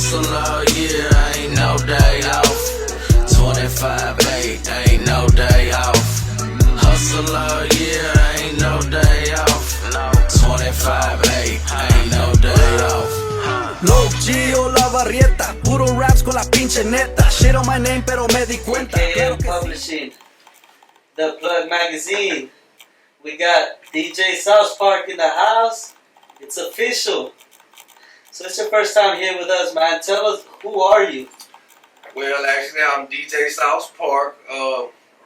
Hustle all year, ain't no day off. 25/8, ain't no day off. Hustle all year, ain't no day off. 25/8, ain't no day off. Loke G o la barrieta, puro raps con la pinche neta. Shit on my name, pero me di cuenta. KM Publishing, The Plug Magazine. We got DJ SaucePark in the house. It's official. So it's your first time here with us, man. Tell us, who are you? Well, actually, I'm DJ SaucePark,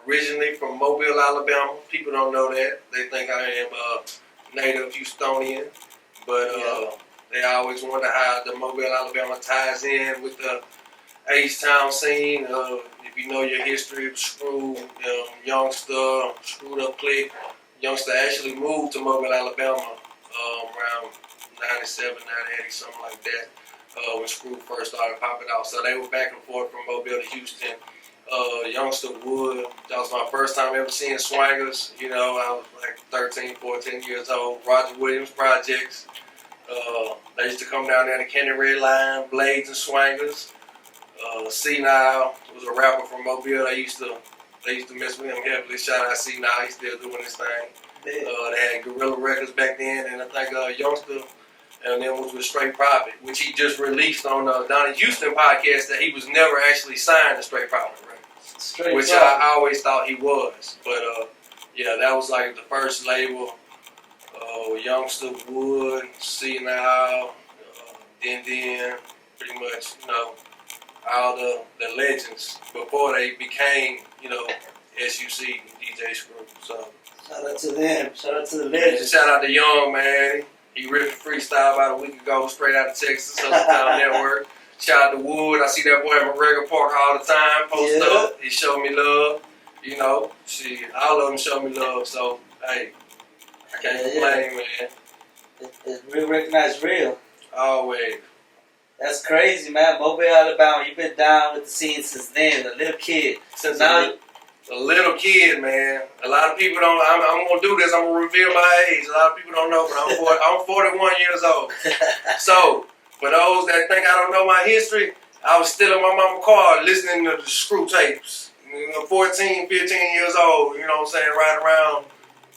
originally from Mobile, Alabama. People don't know that. They think I am native Houstonian. But they always wonder how the Mobile, Alabama ties in with the H-Town scene. If you know your history of Screw, Youngster, Screwed Up Click. Youngster actually moved to Mobile, Alabama around 97, 98, something like that, when Screw first started popping out. So they were back and forth from Mobile to Houston. Youngster Wood, that was my first time ever seeing Swangers. You know, I was like 13, 14 years old. Roger Williams Projects. They used to come down there in the Kenny Red Line, Blades and Swangers. C-Nile was a rapper from Mobile. They used to mess with him heavily. Shout out C-Nile, he's still doing his thing. They had Guerrilla Records back then, and I think Youngster, and then was with Straight Profit, which he just released on Donnie Houston podcast, that he was never actually signed to Straight Profit Records, which I always thought he was. But yeah, that was like the first label. Youngster, Wood, C-Nile, then pretty much, you know, all the legends before they became, you know, SUC and DJ Screw. So shout out to them. Shout out to the legends. Shout out to Young, man. He ripped a freestyle about a week ago, straight out of Texas, SaucePark Network. Shout out to Wood. I see that boy at McGregor Park all the time, post up. He showed me love. You know, all of them show me love. So, hey, I can't complain, man. It's real, recognized real. Always. That's crazy, man. Mobile, Alabama, you've been down with the scene since then, a little kid. Since now, a little kid, man. A lot of people don't. I'm gonna do this. I'm gonna reveal my age. A lot of people don't know, but I'm 41 years old. So, for those that think I don't know my history, I was still in my mama's car listening to the Screw tapes. You know, 14, 15 years old. You know what I'm saying? Right around.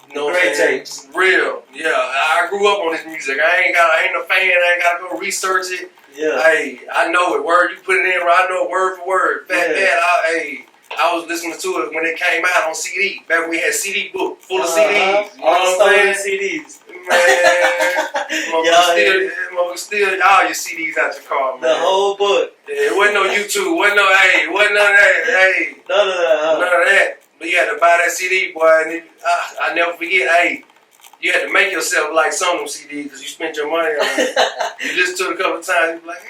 You know what I'm saying? Tapes. Real. Yeah. I grew up on this music. I ain't a fan. I ain't gotta go research it. Yeah. Hey, I know it. Word, you put it in. I know it word for word. I was listening to it when it came out on CD. Back when we had CD book full of CDs. You know all stolen CDs. Man, still all your CDs out your car, man. The whole book. Yeah, it wasn't no YouTube. Wasn't none of that. Hey, none of that. But you had to buy that CD, boy. And I never forget. Hey, you had to make yourself like some of them CDs because you spent your money on it. You listen to it a couple of times, you be like,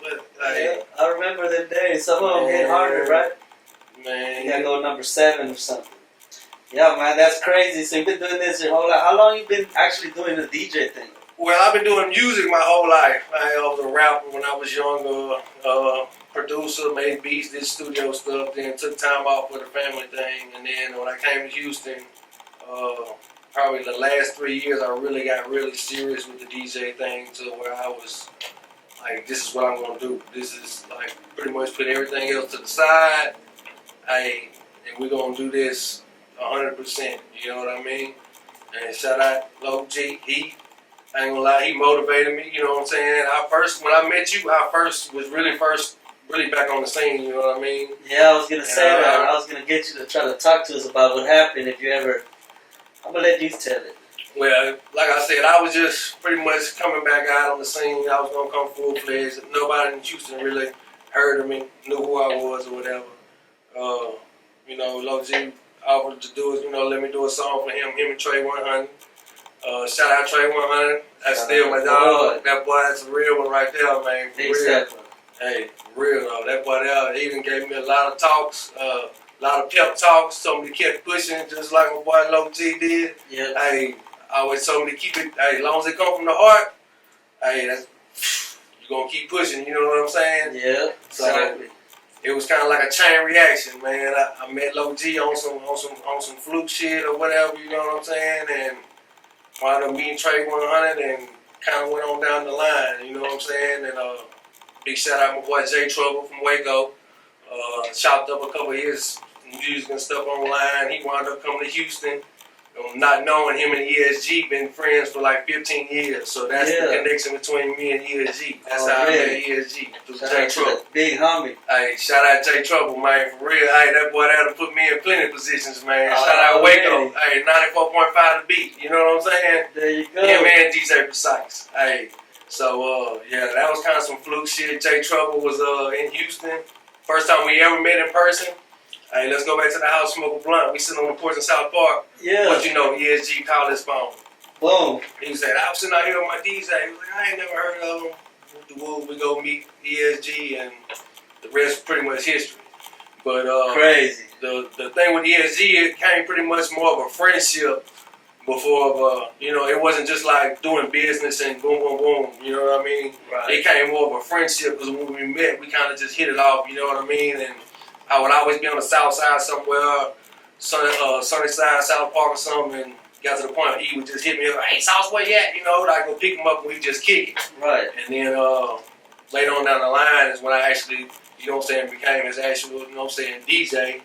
but yeah, I remember them days. Some of them hit harder, right? Man, you gotta go number 7 or something. Yeah, man, that's crazy. So you've been doing this your whole life. How long you been actually doing the DJ thing? Well, I've been doing music my whole life. I was a rapper when I was younger, producer, made beats, did studio stuff, then took time off for the family thing. And then when I came to Houston, probably the last 3 years, I really got really serious with the DJ thing to where I was like, this is what I'm going to do. This is like pretty much put everything else to the side. And we're going to do this 100%. You know what I mean? And shout out Loke G. I ain't gonna lie, he motivated me. You know what I'm saying? When I met you, I was really back on the scene. You know what I mean? Yeah, I was gonna say that. I was gonna get you to try to talk to us about what happened. If you ever, I'm gonna let you tell it. Well, like I said, I was just pretty much coming back out on the scene. I was gonna come full fledged. Nobody in Houston really heard of me, knew who I was or whatever. You know, Loke G offered to do it. You know, let me do a song for him and Trey 100. Shout out Trey 100. That's still my dog. That boy, that's a real one right there, man. For real. Hey, for real though. That boy there, he even gave me a lot of talks, a lot of pep talks. Told me to keep pushing, just like my boy Loke G did. Yeah. Hey, I always told me to keep it. Hey, as long as it come from the heart, hey, you gonna keep pushing. You know what I'm saying? Yeah. So exactly. It was kind of like a chain reaction, man. I met Loke G on some fluke shit or whatever. You know what I'm saying? And wound up meeting Trey 100 and kind of went on down the line, you know what I'm saying? And Big shout out my boy J Trouble from Waco. Chopped up a couple of his music and stuff online. He wound up coming to Houston. Not knowing him and ESG, been friends for like 15 years. So that's the connection between me and ESG. That's how I met ESG. Through J Trouble. Big homie. Hey, shout out J Trouble, man, for real. Hey, that boy that'll put me in plenty positions, man. Shout out Waco. Hey, 94.5 the beat. You know what I'm saying? There you go. Him and DJ Precise. Hey. So yeah, that was kind of some fluke shit. J Trouble was in Houston. First time we ever met in person. Hey, let's go back to the house, smoke a blunt. We sitting on the porch in SaucePark. Yeah. But you know, ESG called his phone. Boom. He said, I was sitting out here with my DJ. He was like, I ain't never heard of him. The Woo, we go meet ESG, and the rest is pretty much history. But crazy. The thing with ESG, it came pretty much more of a friendship before, you know, it wasn't just like doing business and boom, boom, boom. You know what I mean? Right. It came more of a friendship because when we met, we kind of just hit it off. You know what I mean? And I would always be on the south side somewhere, sunny side, South Park or something, and got to the point where he would just hit me up, hey, Sauce, where you at? You know, I go pick him up and we just kick it. Right. And then later on down the line is when I actually, you know what I'm saying, became his actual, you know what I'm saying, DJ,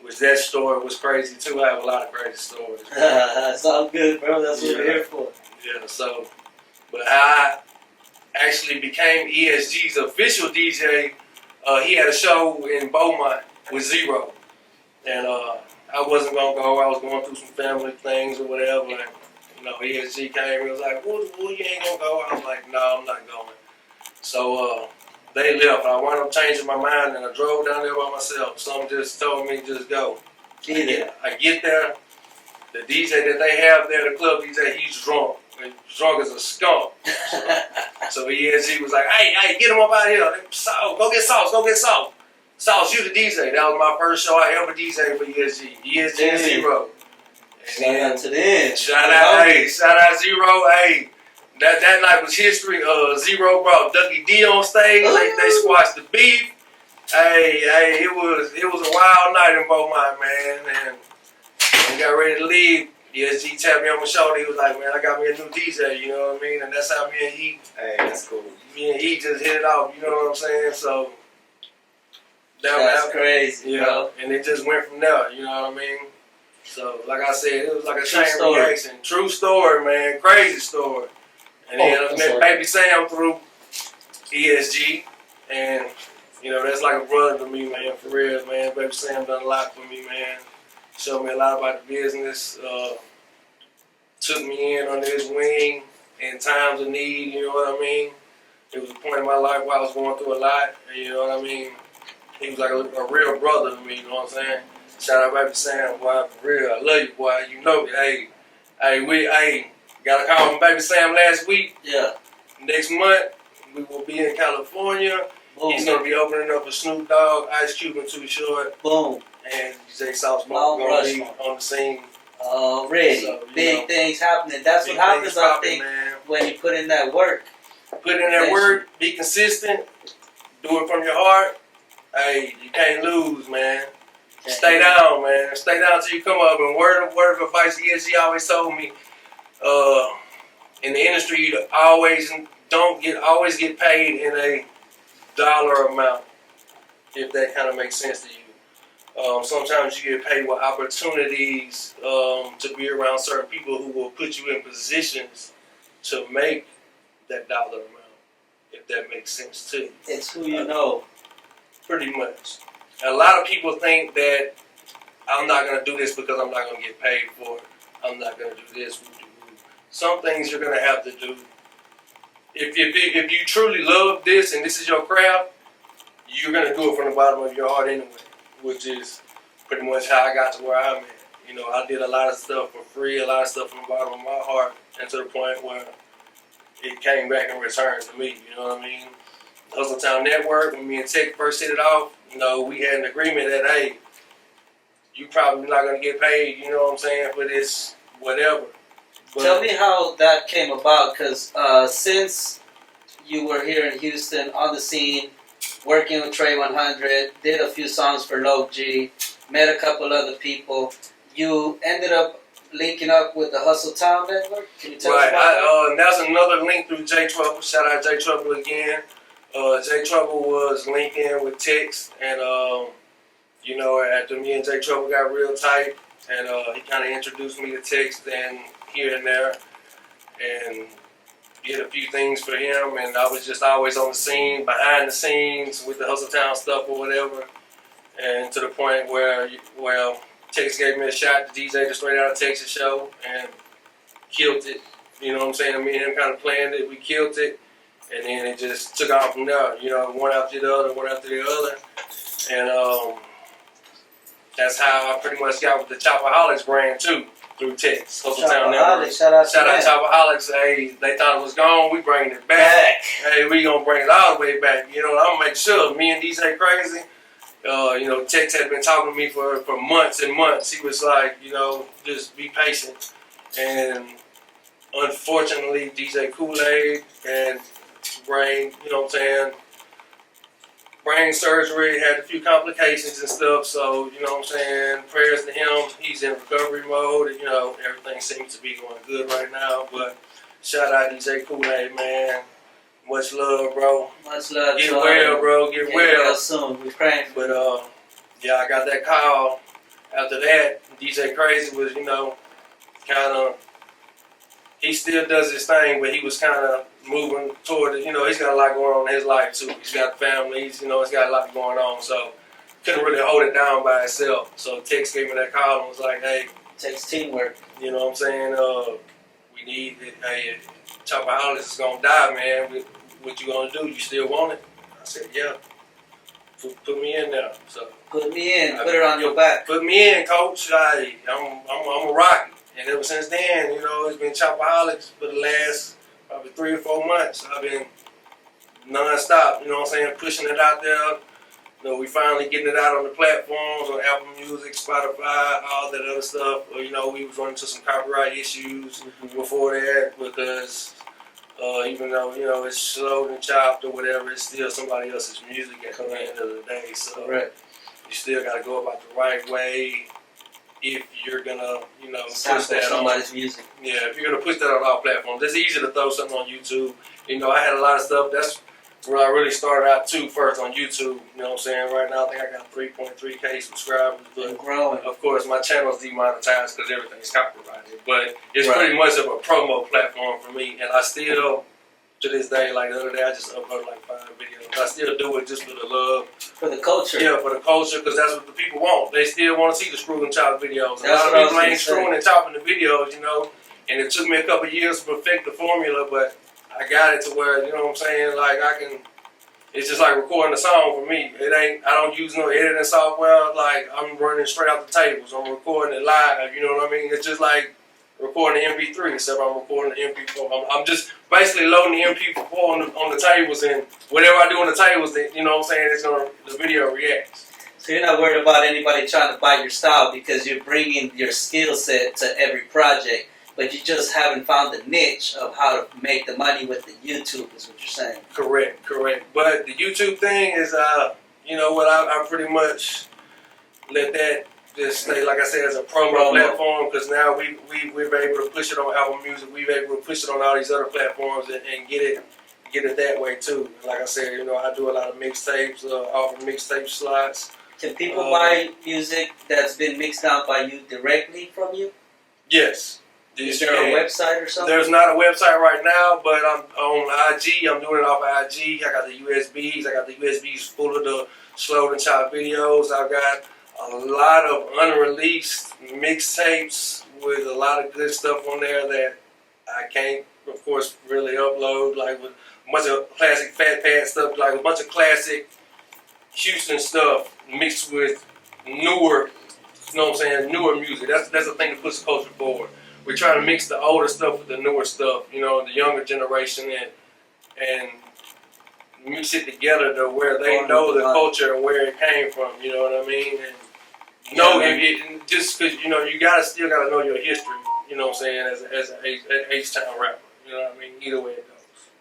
which that story was crazy too. I have a lot of crazy stories. It's all good, bro. That's what we're here for. Yeah, so, but I actually became ESG's official DJ. He had a show in Beaumont with Zero, and I wasn't gonna go. I was going through some family things or whatever. And, you know, ESG came. He was like, "Well, you ain't gonna go." I was like, "No, I'm not going." So they left. I wound up changing my mind, and I drove down there by myself. Someone just told me just go. I get there. The DJ that they have there, the club DJ, he's drunk. He's drunk as a skunk. So ESG was like, hey, get him up out here. Sauce, go get Sauce, go get Sauce. Sauce, you the DJ. That was my first show I ever DJed for ESG. ESG and Zero. Shout out to them. Shout out Zero. Hey, that night was history. Zero brought Dougie D on stage. They squashed the beef. Hey, it was a wild night in Beaumont, man. And when we got ready to leave, ESG tapped me on my shoulder. He was like, man, I got me a new DJ, you know what I mean? And that's how me and he, hey, that's cool. Me and he just hit it off, you know what I'm saying? So that's crazy, yeah, bro. And it just went from there, you know what I mean? So, like I said, it was like a chain reaction. True story, man. Crazy story. And then I met Baby Sam through ESG. And, you know, that's like a brother to me, man, for real, man. Baby Sam done a lot for me, man. Showed me a lot about the business. Took me in under his wing in times of need, you know what I mean? It was a point in my life where I was going through a lot, and you know what I mean? He was like a real brother to me, you know what I'm saying? Shout out Baby Sam, boy, for real. I love you, boy. You know me. Hey, got a call from Baby Sam last week. Yeah. Next month, we will be in California. Boom. He's going to be opening up a Snoop Dogg, Ice Cube, and Too Short. Boom. And DJ SaucePark going to be on the scene. Already. So, big things happening. That's what happens, I think, man, when you put in that work. Put in that work, be consistent, do it from your heart. Hey, you can't lose, man. Stay down, man. Stay down till you come up. And word of advice ESG always told me, in the industry, you always get paid in a dollar amount, if that kind of makes sense to you. Sometimes you get paid with opportunities to be around certain people who will put you in positions to make that dollar amount, if that makes sense to you. It's who you know. Pretty much. A lot of people think that I'm not going to do this because I'm not going to get paid for it. I'm not going to do this. Some things you're going to have to do. If you truly love this and this is your craft, you're going to do it from the bottom of your heart anyway, which is pretty much how I got to where I'm at. You know, I did a lot of stuff for free, a lot of stuff from the bottom of my heart, and to the point where it came back in return to me, you know what I mean? Hustle Town Network, when me and Tech first hit it off, you know, we had an agreement that, hey, you probably not going to get paid, you know what I'm saying, for this whatever. But tell me how that came about, because since you were here in Houston on the scene, working with Trey 100, did a few songs for Loke G, met a couple other people, you ended up linking up with the Hustle Town Network? Can you tell us about that? That's another link through J Trouble. Shout out J Trouble again. J Trouble was linked in with Tex, and you know, after me and J Trouble got real tight, and he kind of introduced me to Tex and here and there, and did a few things for him, and I was just always on the scene, behind the scenes with the Hustle Town stuff or whatever, and to the point where, well, Tex gave me a shot to DJ the Straight Outta Texas show and killed it. You know what I'm saying? Me and him kind of planned it, we killed it, and then it just took off from there, you know, one after the other, and that's how I pretty much got with the Chopaholics brand too, through Tex. Hustle Town Network. Shout out Chopaholics. Hey, they thought it was gone. We bringing it back. Hey, we gonna bring it all the way back. You know, I'm gonna make sure. Me and DJ Crazy. You know, Tex had been talking to me for months and months. He was like, you know, just be patient. And unfortunately, DJ Kool-Aid and brain, you know what I'm saying, brain surgery, had a few complications and stuff, so, you know what I'm saying, prayers to him. He's in recovery mode, and, you know, everything seems to be going good right now, but shout out DJ Kool-Aid, man. Much love, bro. Much love. Get well, bro. Get well soon. We're praying. But, yeah, I got that call. After that, DJ Crazy was, you know, kind of, he still does his thing, but he was kind of moving toward it. You know, he's got a lot going on in his life, too. He's got families, you know, he's got a lot going on. So, couldn't really hold it down by himself. So, Tex gave me that call and was like, hey. Takes teamwork. You know what I'm saying? We need it. Hey, Chopaholics is going to die, man. What you going to do? You still want it? I said, yeah. Put me in there. So put me in. Put it on your back. Put me in, coach. I'm a rock. And ever since then, you know, it's been Chopaholics for the last probably 3 or 4 months. I've been non-stop, you know what I'm saying, pushing it out there. You know, we finally getting it out on the platforms, on Apple Music, Spotify, all that other stuff. You know, we was running into some copyright issues before that because even though, you know, it's slowed and chopped or whatever, it's still somebody else's music at the end of the day. So you still got to go about the right way. If you're gonna, you know, push that somebody's music. Yeah, if you're gonna push that on all platforms, it's easy to throw something on YouTube. You know, I had a lot of stuff. That's where I really started out too, first on YouTube. You know what I'm saying? Right now, I think I got 3.3K subscribers. But growing. Of course, my channel's demonetized because everything's copyrighted. But it's pretty much of a promo platform for me, and I still, to this day, like the other day, I just uploaded like 5 videos. I still do it just for the love. For the culture. Yeah, for the culture, because that's what the people want. They still want to see the screw and chop videos. A lot of people ain't screwing and chopping the videos, you know. And it took me a couple of years to perfect the formula, but I got it to where, you know what I'm saying, like I can, it's just like recording a song for me. I don't use no editing software. Like I'm running straight out the tables. I'm recording it live, you know what I mean? It's just like recording the MP3, except I'm recording the MP4. I'm just basically loading the MP4 on the tables, and whatever I do on the tables, you know what I'm saying, the video reacts. So you're not worried about anybody trying to bite your style because you're bringing your skill set to every project, but you just haven't found the niche of how to make the money with the YouTube, is what you're saying. Correct. But the YouTube thing is, you know what, I pretty much let that just stay, like I said, as a promo platform, because now we're able to push it on Apple Music. We're able to push it on all these other platforms and get it that way too. Like I said, you know, I do a lot of mixtapes, offer mixtape slots. Can people buy music that's been mixed out by you directly from you? Yes. Is there a website or something? There's not a website right now, but I'm on IG. I'm doing it off of IG. I got the USBs. I got the USBs full of the slowed and chopped videos. I've got a lot of unreleased mixtapes with a lot of good stuff on there that I can't, of course, really upload. Like with a bunch of classic Fat Pad stuff, like a bunch of classic Houston stuff mixed with newer, you know what I'm saying, newer music. That's the thing that puts the culture forward. We're trying to mix the older stuff with the newer stuff, you know, the younger generation, and mix it together to where they know the culture and where it came from, you know what I mean? And just because, you know, you still gotta know your history, you know what I'm saying, as an H-Town rapper, you know what I mean? Either way it goes.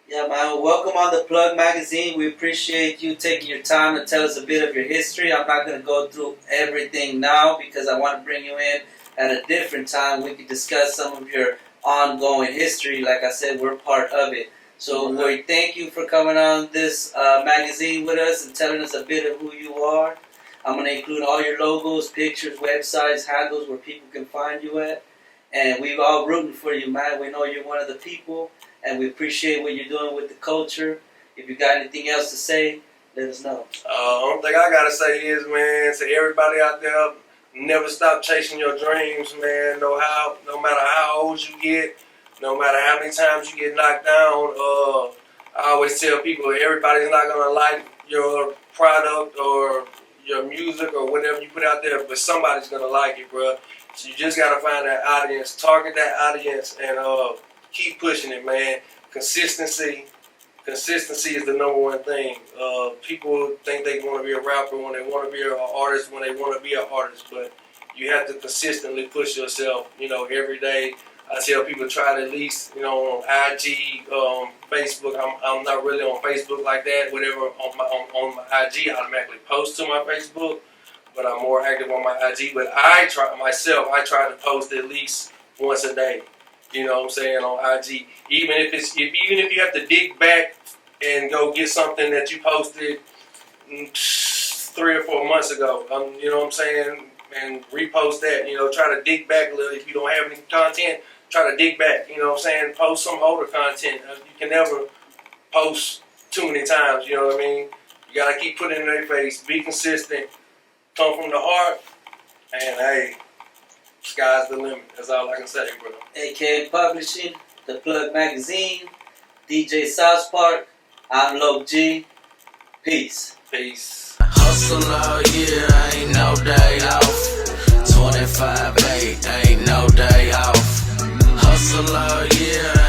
Yeah, man. Welcome on the Plug Magazine. We appreciate you taking your time to tell us a bit of your history. I'm not going to go through everything now because I want to bring you in at a different time. We can discuss some of your ongoing history. Like I said, we're part of it. So we thank you for coming on this magazine with us and telling us a bit of who you are. I'm going to include all your logos, pictures, websites, handles where people can find you at. And we're all rooting for you, man. We know you're one of the people, and we appreciate what you're doing with the culture. If you got anything else to say, let us know. Only thing I gotta say is, man, to everybody out there, never stop chasing your dreams, man. No matter how old you get, no matter how many times you get knocked down. I always tell people, everybody's not gonna like your product or your music or whatever you put out there, but somebody's gonna like it, bro. So you just gotta find that audience, target that audience, and keep pushing it, man. Consistency is the number one thing. People think they want to be a rapper when they want to be an artist, when they want to be an artist, but you have to consistently push yourself, every day. I tell people try to at least, on IG, Facebook. I'm not really on Facebook like that. Whatever on my IG, I automatically post to my Facebook, but I'm more active on my IG. But I try to post at least once a day. You know what I'm saying, on IG. Even if you have to dig back and go get something that you posted 3 or 4 months ago, you know what I'm saying, and repost that. Try to dig back a little. If you don't have any content, try to dig back. You know what I'm saying, post some older content. You can never post too many times. You know what I mean. You gotta keep putting it in their face. Be consistent. Come from the heart, and hey. Sky's the limit. That's all I can say, bro. AKA Publishing, The Plug Magazine, DJ SaucePark. I'm Loke G. Peace. Peace. Hustle all year, ain't no day off. 25/8, ain't no day off. Hustle all year.